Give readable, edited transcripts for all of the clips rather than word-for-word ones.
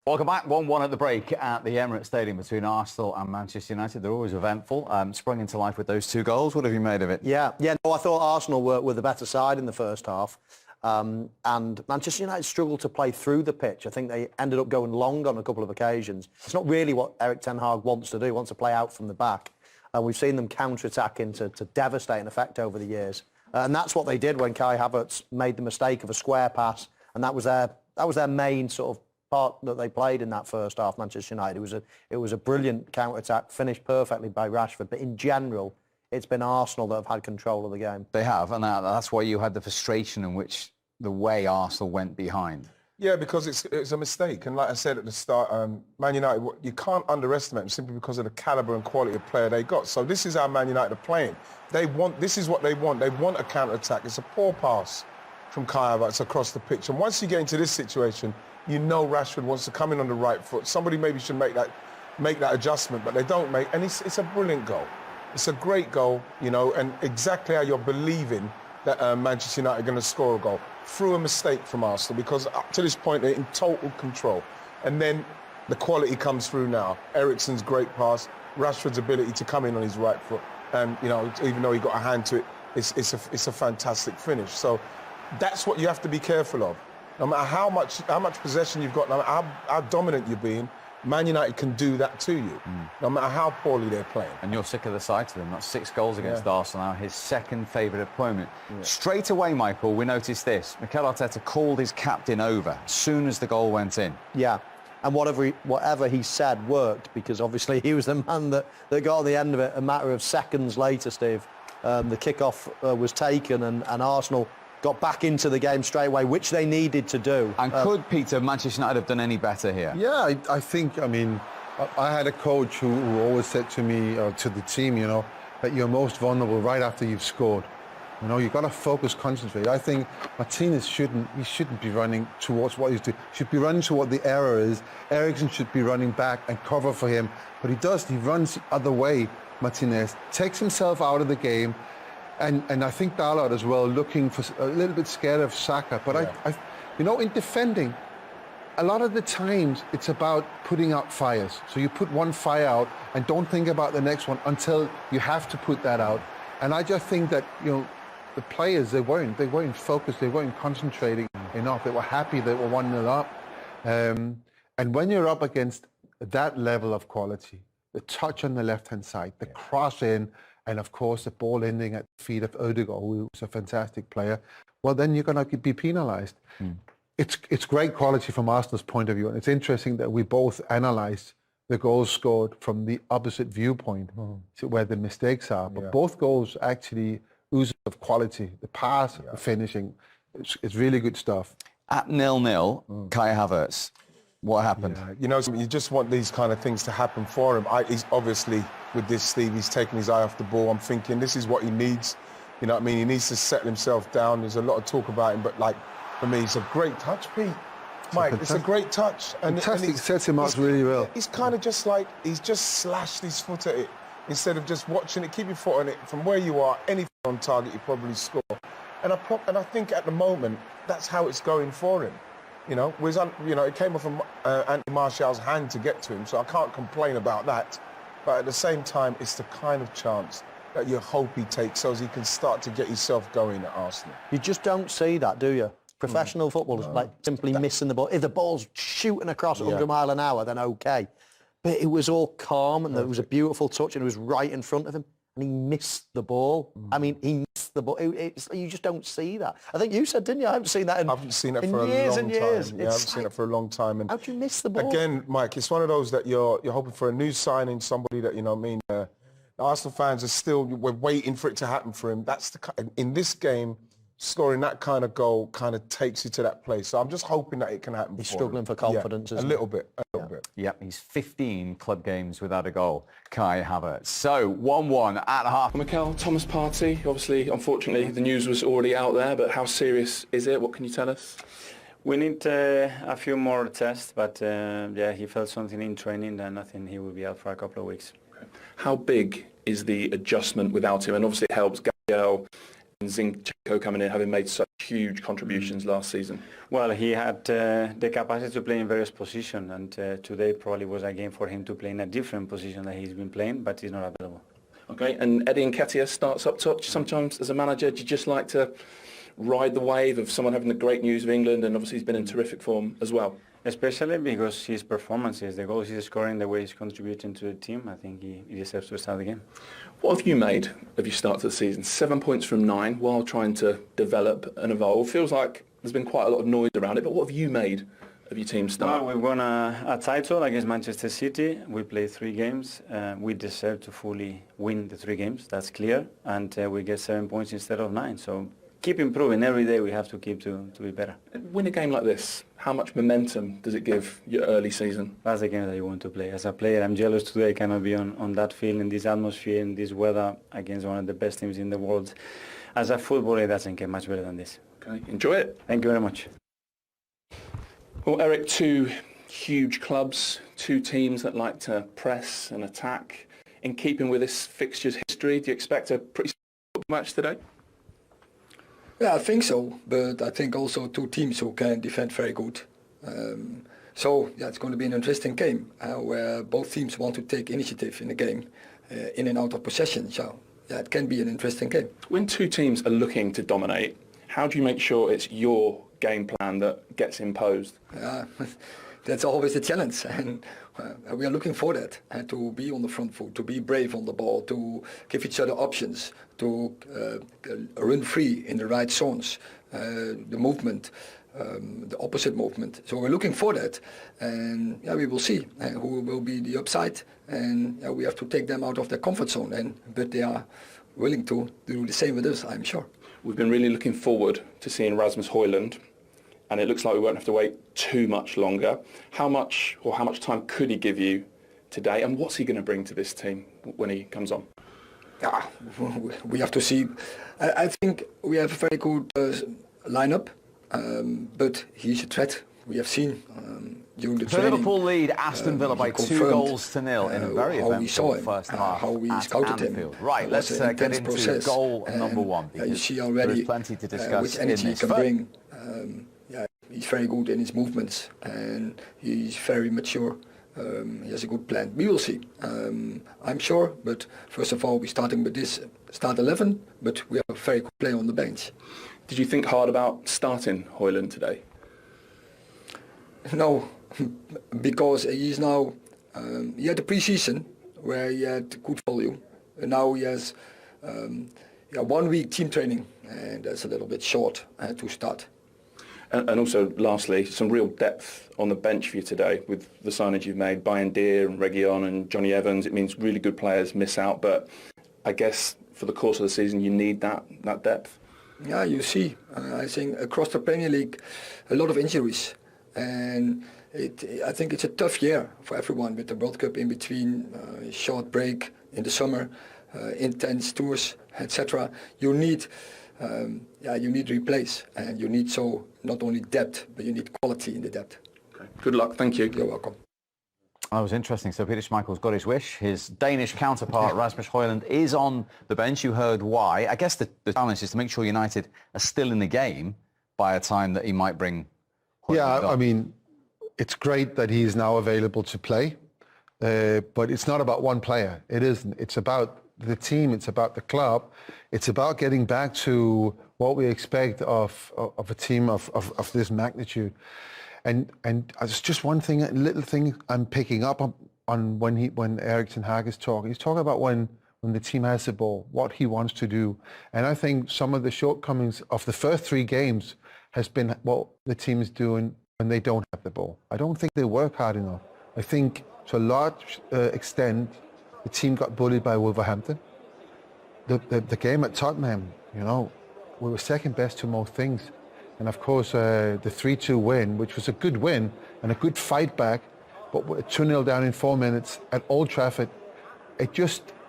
Welcome back. 1-1 at the break at the Emirates Stadium between Arsenal and Manchester United. They're always eventful. Sprung into life with those 2 goals. What have you made of it? Yeah. No, I thought Arsenal were the better side in the first half. And Manchester United struggled to play through the pitch. I think they ended up going long on a couple of occasions. It's not really what Erik ten Hag wants to do. He wants to play out from the back. And we've seen them counter-attacking to devastating effect over the years. And that's what they did when Kai Havertz made the mistake of a square pass. And that was their main sort of part that they played in that first half, Manchester United. It was a brilliant counter-attack, finished perfectly by Rashford. But in general, it's been Arsenal that have had control of the game. They have, and that's why you had the frustration in which the way Arsenal went behind. Yeah, because it's a mistake. And like I said at the start, Man United, you can't underestimate them simply because of the calibre and quality of player they got. So this is how Man United are playing. This is what they want. They want a counter-attack. It's a poor pass from Kai Havertz across the pitch. And once you get into this situation, you know Rashford wants to come in on the right foot. Somebody maybe should make that adjustment, but they don't make. And it's a brilliant goal. It's a great goal, you know, and exactly how you're believing that Manchester United are going to score a goal through a mistake from Arsenal, because up to this point they're in total control. And then the quality comes through now. Eriksen's great pass, Rashford's ability to come in on his right foot, and you know, even though he got a hand to it, it's a fantastic finish. So that's what you have to be careful of. No matter how much possession you've got, no matter how dominant you're being, Man United can do that to you, no matter how poorly they're playing. And you're sick of the sight of them. That's 6 goals against Arsenal now, his second favourite opponent. Yeah. Straight away, Michael, we noticed this. Mikel Arteta called his captain over as soon as the goal went in. Yeah, and whatever he said worked, because obviously he was the man that got on the end of it a matter of seconds later, Steve. The kickoff was taken and Arsenal got back into the game straight away, which they needed to do. And could, Peter, Manchester United have done any better here? Yeah, I think, I mean, I had a coach who always said to me, or to the team, you know, that you're most vulnerable right after you've scored. You know, you've got to focus, concentrate. I think Martinez shouldn't be running towards what he's doing. He should be running to what the error is. Eriksen should be running back and cover for him. But he runs the other way, Martinez, takes himself out of the game. And I think Dalot as well, looking for a little bit scared of Saka. But I you know, in defending, a lot of the times it's about putting out fires. So you put one fire out and don't think about the next one until you have to put that out. And I just think that, you know, the players, they weren't focused, they weren't concentrating enough. They were happy they were 1-0 up. And when you're up against that level of quality, the touch on the left-hand side, the cross in, and of course the ball ending at the feet of Odegaard, who's a fantastic player, well, then you're going to be penalised. It's great quality from Arsenal's point of view, and it's interesting that we both analysed the goals scored from the opposite viewpoint, where the mistakes are. But both goals actually ooze of quality. The pass, the finishing, it's really good stuff. At 0-0, Kai Havertz, what happened? Yeah. You know, you just want these kind of things to happen for him. He's obviously, with this, Steve, he's taking his eye off the ball. I'm thinking this is what he needs. You know what I mean? He needs to settle himself down. There's a lot of talk about him, but like, for me, it's a great touch, Pete. Mike, it's a great touch. Fantastic, sets him up really well. He's kind of just like, he's just slashed his foot at it instead of just watching it. Keep your foot on it. From where you are, anything on target, you probably score. And I think at the moment, that's how it's going for him. You know, it came off from Anthony Martial's hand to get to him, so I can't complain about that. But at the same time, it's the kind of chance that you hope he takes so as he can start to get himself going at Arsenal. You just don't see that, do you? Professional football is like simply missing the ball. If the ball's shooting across at 100 mile an hour, then okay. But it was all calm, and there was a beautiful touch, and it was right in front of him, and he missed the ball. I mean, he missed the ball. You just don't see that. I think you said, didn't you? I haven't seen that in, I haven't seen it for years a long and years. time. Yeah, I haven't seen it for a long time. And how'd you miss the ball? Again, Mike, it's one of those that you're hoping for a new signing, somebody that, you know what I mean, the Arsenal fans are still, we're waiting for it to happen for him. That's in this game, scoring that kind of goal kind of takes you to that place. So I'm just hoping that it can happen. He's struggling for confidence, isn't he? A little bit. Yep, he's 15 club games without a goal, Kai Havertz. So 1-1 at half. Mikel, Thomas Partey, obviously, unfortunately, the news was already out there, but how serious is it? What can you tell us? We need a few more tests, but yeah, he felt something in training, then I think he will be out for a couple of weeks. Okay. How big is the adjustment without him? And obviously it helps Gabriel and Zinchenko coming in, having made such huge contributions last season. Well, he had the capacity to play in various positions, and today probably was a game for him to play in a different position that he's been playing, but he's not available. Okay, and Eddie Nketiah starts up top. Sometimes as a manager, do you just like to ride the wave of someone having the great news of England, and obviously he's been in terrific form as well? Especially because his performances, the goals he's scoring, the way he's contributing to the team, I think he deserves to start the game. What have you made of your start to the season? 7 points from 9 while trying to develop and evolve. Feels like there's been quite a lot of noise around it, but what have you made of your team's start? Well, we won a title against Manchester City. We played 3 games. We deserve to fully win the 3 games, that's clear. And we get 7 points instead of 9. So keep improving. Every day we have to keep to be better. Win a game like this, how much momentum does it give your early season? That's the game that you want to play. As a player, I'm jealous today I cannot be on that field, in this atmosphere, in this weather, against one of the best teams in the world. As a footballer, it doesn't get much better than this. Okay, enjoy it. Thank you very much. Well, Eric, 2 huge clubs, 2 teams that like to press and attack. In keeping with this fixture's history, do you expect a pretty match today? Yeah, I think so, but I think also 2 teams who can defend very good. So yeah, it's going to be an interesting game where both teams want to take initiative in the game, in and out of possession. So yeah, it can be an interesting game. When 2 teams are looking to dominate, how do you make sure it's your game plan that gets imposed? That's always a challenge, and we are looking for that, to be on the front foot, to be brave on the ball, to give each other options, to run free in the right zones, the movement, the opposite movement. So we're looking for that, and yeah, we will see who will be the upside, and we have to take them out of their comfort zone, but they are willing to do the same with us, I'm sure. We've been really looking forward to seeing Rasmus Højlund, and it looks like we won't have to wait too much longer. How much time could he give you today, and what's he going to bring to this team when he comes on? Yeah, we have to see. I think we have a very good lineup, but he's a threat. We have seen during the training. Liverpool lead Aston Villa by 2-0 in a very eventful first half how we at scouted Anfield. him. Right, let's get into process. goal number 1, You because see already there is plenty to discuss which in energy he this. can bring. He's very good in his movements, and he's very mature. He has a good plan. We will see. I'm sure, but first of all, we're starting with this start 11, but we have a very good player on the bench. Did you think hard about starting Højlund today? No, because he's now, he had a pre-season where he had good value, and now he has 1 week team training, and that's a little bit short to start. And also, lastly, some real depth on the bench for you today with the signings you've made, Bayern Deer and Reguilon and Johnny Evans. It means really good players miss out, but I guess for the course of the season you need that depth. Yeah, you see, I think across the Premier League, a lot of injuries, and I think it's a tough year for everyone with the World Cup in between, short break in the summer, intense tours, etc. You need replace, and you need not only depth, but you need quality in the depth. Okay. Good luck. Thank you. You're welcome. That was interesting. So Peter Schmeichel's got his wish. His Danish counterpart, Rasmus Højlund, is on the bench. You heard why. I guess the challenge is to make sure United are still in the game by a time that he might bring Højlund on. I mean, it's great that he's now available to play, but it's not about one player. It isn't. It's about the team. It's about the club. It's about getting back to what we expect of a team of this magnitude. And it's just one thing, a little thing I'm picking up on when Erik ten Hag is talking. He's talking about when the team has the ball, what he wants to do. And I think some of the shortcomings of the first 3 games has been what the team is doing when they don't have the ball. I don't think they work hard enough. I think to a large extent, the team got bullied by Wolverhampton. The game at Tottenham, we were second best to most things. And of course, the 3-2 win, which was a good win and a good fight back, but 2-0 down in 4 minutes at Old Trafford, there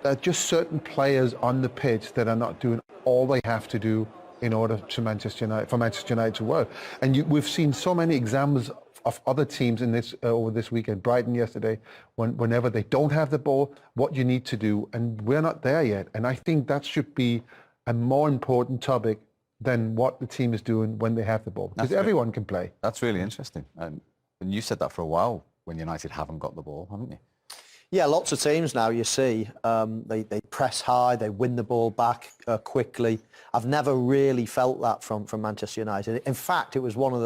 are just certain players on the pitch that are not doing all they have to do in order for Manchester United to work. And we've seen so many examples of other teams in this over this weekend. Brighton yesterday, whenever they don't have the ball, what you need to do, and we're not there yet. And I think that should be a more important topic than what the team is doing when they have the ball. Because everyone can play. That's really interesting. And you said that for a while when United haven't got the ball, haven't you? Yeah, lots of teams now you see, they press high, they win the ball back quickly. I've never really felt that from Manchester United. In fact, it was one of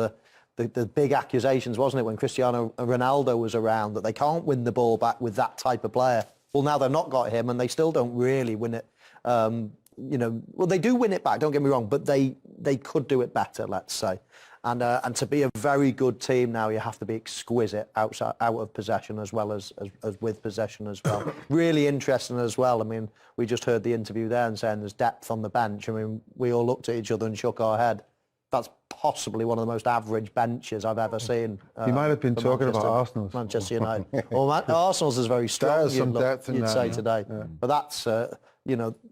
the big accusations, wasn't it, when Cristiano Ronaldo was around, that they can't win the ball back with that type of player. Well, now they've not got him and they still don't really win it. Well, they do win it back, don't get me wrong, but they could do it better, let's say. And to be a very good team now, you have to be exquisite out of possession as well as with possession as well. Really interesting as well. I mean, we just heard the interview there and saying there's depth on the bench. I mean, we all looked at each other and shook our head. That's possibly one of the most average benches I've ever seen. You might have been talking about Arsenal's. Manchester United. Well, Arsenal's is very strong, There's some depth in you'd that, say yeah. today. Yeah. But that's...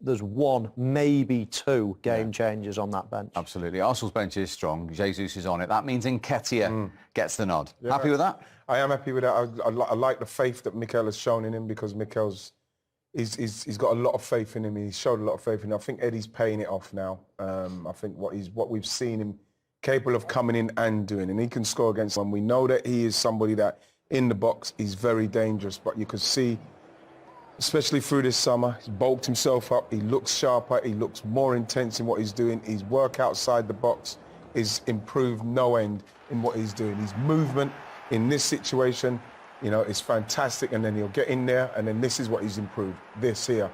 there's one, maybe two game changers on that bench. Absolutely. Arsenal's bench is strong. Jesus is on it. That means Nketiah gets the nod. Yeah. Happy with that? I am happy with that. I like the faith that Mikel has shown in him, because Mikel's he's got a lot of faith in him. He's showed a lot of faith in him. I think Eddie's paying it off now. I think what we've seen him capable of coming in and doing, and he can score against one. We know that he is somebody that in the box he's very dangerous, but you could see, especially through this summer, he's bulked himself up, he looks sharper, he looks more intense in what he's doing. His work outside the box is improved no end in what he's doing. His movement in this situation, is fantastic, and then he'll get in there, and then this is what he's improved. This here,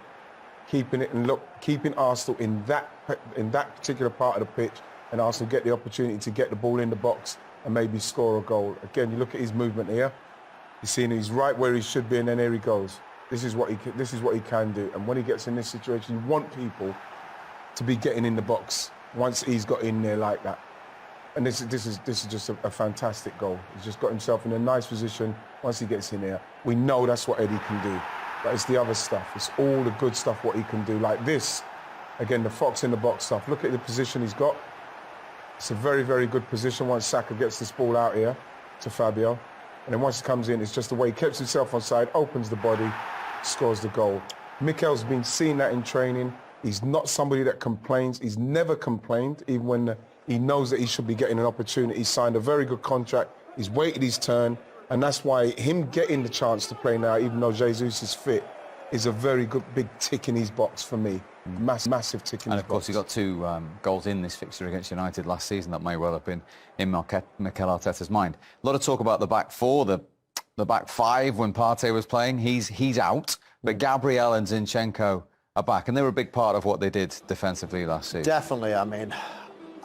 keeping Arsenal in that particular part of the pitch, and Arsenal get the opportunity to get the ball in the box and maybe score a goal. Again, you look at his movement here, you're seeing he's right where he should be, and then here he goes. This is what he can do. And when he gets in this situation, you want people to be getting in the box once he's got in there like that. And this is just a fantastic goal. He's just got himself in a nice position once he gets in there. We know that's what Eddie can do. But it's the other stuff. It's all the good stuff what he can do. Like this, again, the fox in the box stuff. Look at the position he's got. It's a very, very good position once Saka gets this ball out here to Fabio. And then once he comes in, it's just the way he keeps himself on side, opens the body, scores the goal. Mikel's been seeing that in training. He's not somebody that complains. He's never complained, even when he knows that he should be getting an opportunity. He signed a very good contract. He's waited his turn. And that's why him getting the chance to play now, even though Jesus is fit, is a very good big tick in his box for me. Massive tick in his box. And of course, he got 2 goals in this fixture against United last season. That may well have been in Mikel Arteta's mind. A lot of talk about the back four, the back five when Partey was playing. He's out, but Gabriel and Zinchenko are back, and they were a big part of what they did defensively last season. Definitely. I mean,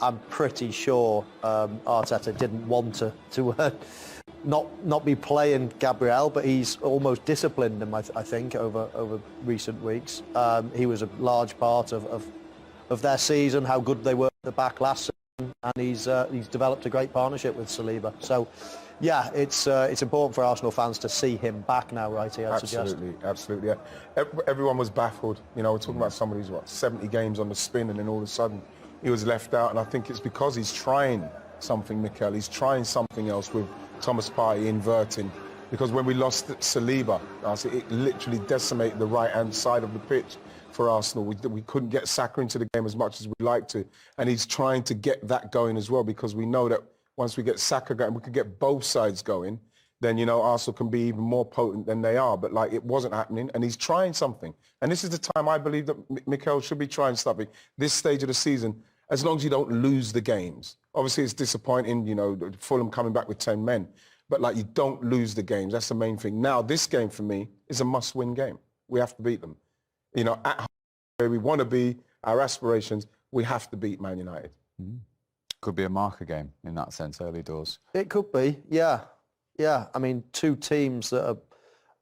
I'm pretty sure Arteta didn't want to not be playing Gabriel, but he's almost disciplined him, I think, over recent weeks. He was a large part of their season, how good they were at the back last season, and he's developed a great partnership with Saliba. So, yeah, it's important for Arsenal fans to see him back now, right here, I'd suggest. Absolutely, yeah. Everyone was baffled. We're talking about somebody who's, 70 games on the spin, and then all of a sudden he was left out, and I think it's because he's trying something, Mikel. He's trying something else with Thomas Partey inverting, because when we lost Saliba, it literally decimated the right-hand side of the pitch for Arsenal. We couldn't get Saka into the game as much as we'd like to, and he's trying to get that going as well, because we know that once we get Saka going, we could get both sides going, then, Arsenal can be even more potent than they are. But, it wasn't happening, and he's trying something. And this is the time I believe that Mikel should be trying something. This stage of the season, as long as you don't lose the games. Obviously, it's disappointing, Fulham coming back with 10 men. But, you don't lose the games. That's the main thing. Now, this game, for me, is a must-win game. We have to beat them. At home, where we want to be, our aspirations, we have to beat Man United. Mm. Could be a marker game in that sense, early doors. It could be, yeah. Yeah, I mean, 2 teams that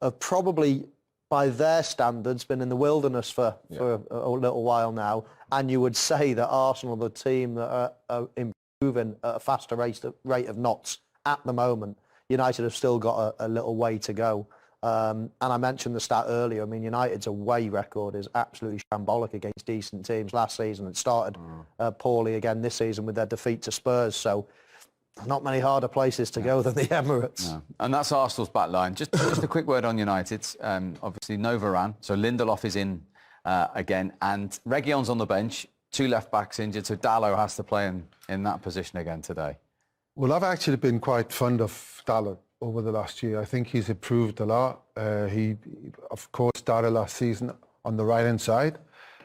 are probably, by their standards, been in the wilderness for a little while now. And you would say that Arsenal are the team that are improving at a faster rate of knots at the moment. United have still got a little way to go. And I mentioned the stat earlier. I mean, United's away record is absolutely shambolic against decent teams. Last season it started poorly again this season with their defeat to Spurs. So not many harder places to go than the Emirates. No. And that's Arsenal's back line. Just a quick word on United. Obviously, no Varane. So Lindelof is in again. And Reguilon's on the bench. two left-backs injured, so Dalot has to play in that position again today. Well, I've actually been quite fond of Dalot over the last year. I think he's improved a lot. He, of course, started last season on the right-hand side,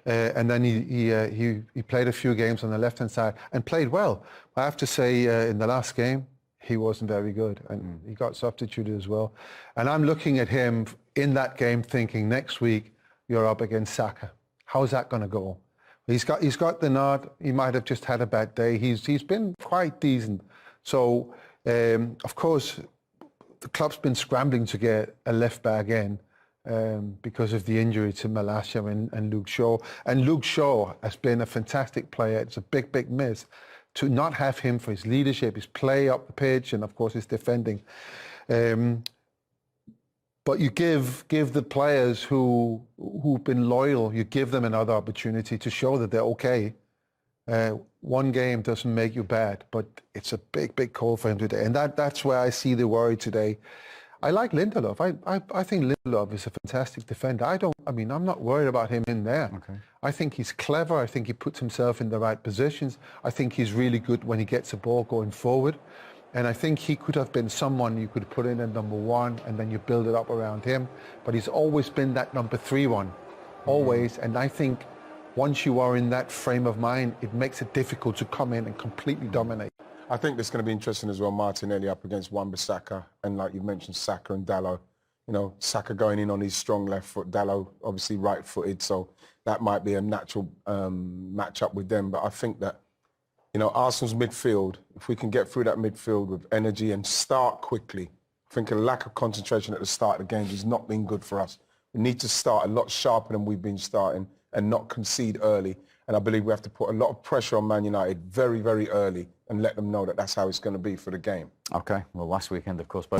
and then he played a few games on the left-hand side and played well. I have to say, in the last game, he wasn't very good, and he got substituted as well. And I'm looking at him in that game thinking, next week, you're up against Saka. How's that going to go? He's got the nod. He might have just had a bad day. He's been quite decent. So, of course, the club's been scrambling to get a left back in because of the injury to Malacia and Luke Shaw. And Luke Shaw has been a fantastic player. It's a big, big miss to not have him for his leadership, his play up the pitch, and of course his defending. But you give the players who've been loyal, you give them another opportunity to show that they're okay. One game doesn't make you bad, but it's a big, big call for him today. And that's where I see the worry today. I like Lindelof. I think Lindelof is a fantastic defender. I'm not worried about him in there. Okay. I think he's clever. I think he puts himself in the right positions. I think he's really good when he gets the ball going forward. And I think he could have been someone you could put in at number one and then you build it up around him. But he's always been that number 3 one, always. And I think once you are in that frame of mind, it makes it difficult to come in and completely dominate. I think it's going to be interesting as well, Martinelli up against Wan-Bissaka, and like you mentioned, Saka and Dalot. You know, Saka going in on his strong left foot, Dalot obviously right-footed, so that might be a natural match-up with them. But I think that, you know, Arsenal's midfield, if we can get through that midfield with energy and start quickly, I think a lack of concentration at the start of the games has not been good for us. We need to start a lot sharper than we've been starting and not concede early. And I believe we have to put a lot of pressure on Man United very, very early and let them know that that's how it's going to be for the game. Okay, well, last weekend, of course, but